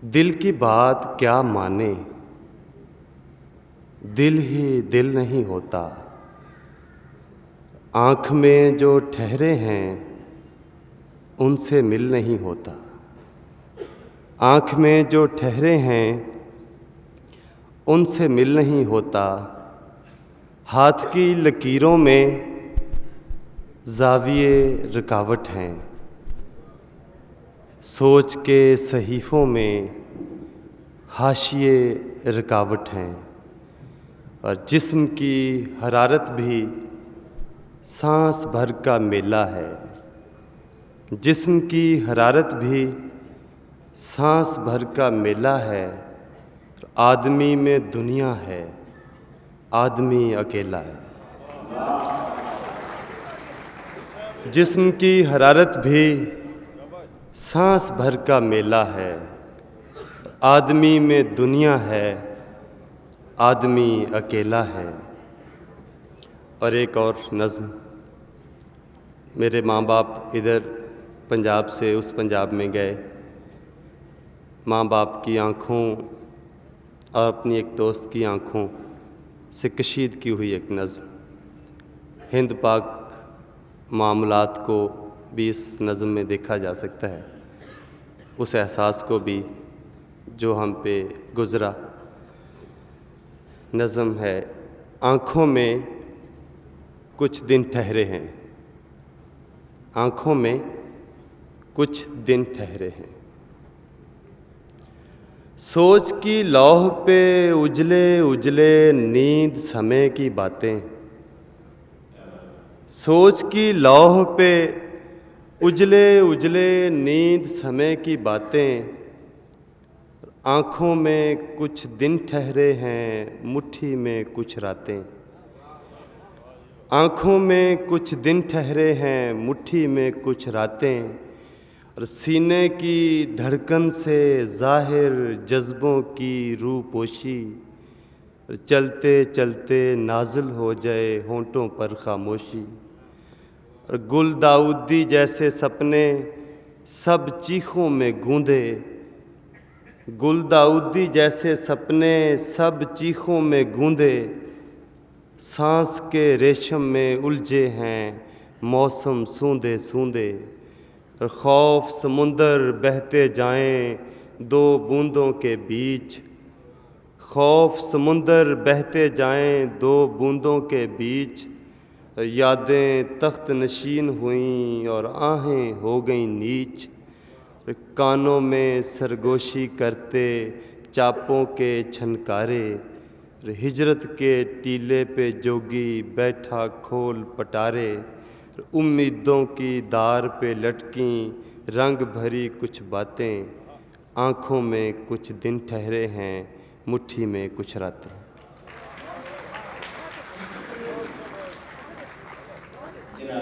दिल की बात क्या माने, दिल ही दिल नहीं होता। आँख में जो ठहरे हैं उनसे मिल नहीं होता। आँख में जो ठहरे हैं उनसे मिल नहीं होता। हाथ की लकीरों में ज़ाविये रुकावट हैं। सोच के सहीफ़ों में हाशिए रुकावट हैं। और जिस्म की हरारत भी सांस भर का मेला है। जिस्म की हरारत भी सांस भर का मेला है। आदमी में दुनिया है, आदमी अकेला है। जिस्म की हरारत भी सांस भर का मेला है। आदमी में दुनिया है, आदमी अकेला है। और एक और नज़्म। मेरे माँ बाप इधर पंजाब से उस पंजाब में गए। माँ बाप की आँखों और अपनी एक दोस्त की आँखों से कशीद की हुई एक नज़्म। हिंद पाक मामलात को भी इस नज़्म में देखा जा सकता है, उस एहसास को भी जो हम पे गुज़रा। नज़्म है, आँखों में कुछ दिन ठहरे हैं। आँखों में कुछ दिन ठहरे हैं। सोच की लौह पे उजले उजले नींद समय की बातें। सोच की लौह पे उजले उजले नींद समय की बातें। आँखों में कुछ दिन ठहरे हैं, मुट्ठी में कुछ रातें। आँखों में कुछ दिन ठहरे हैं, मुट्ठी में कुछ रातें। और सीने की धड़कन से ज़ाहिर जज्बों की रूपोशी। चलते चलते नाज़िल हो जाए होंठों पर खामोशी। और गुल दाऊदी जैसे सपने सब चीखों में गूंदे। गुल दाऊदी जैसे सपने सब चीखों में गूंदे। सांस के रेशम में उलझे हैं मौसम सूंदे सूंदे। और खौफ समुंदर बहते जाएं दो बूंदों के बीच। खौफ समुंदर बहते जाएं दो बूंदों के बीच। और यादें तख्त नशीन हुईं और आहें हो गईं नीच। और कानों में सरगोशी करते चापों के छनकारे। और हिजरत के टीले पे जोगी बैठा खोल पटारे। और उम्मीदों की दार पे लटकीं रंग भरी कुछ बातें। आँखों में कुछ दिन ठहरे हैं, मुट्ठी में कुछ रातें।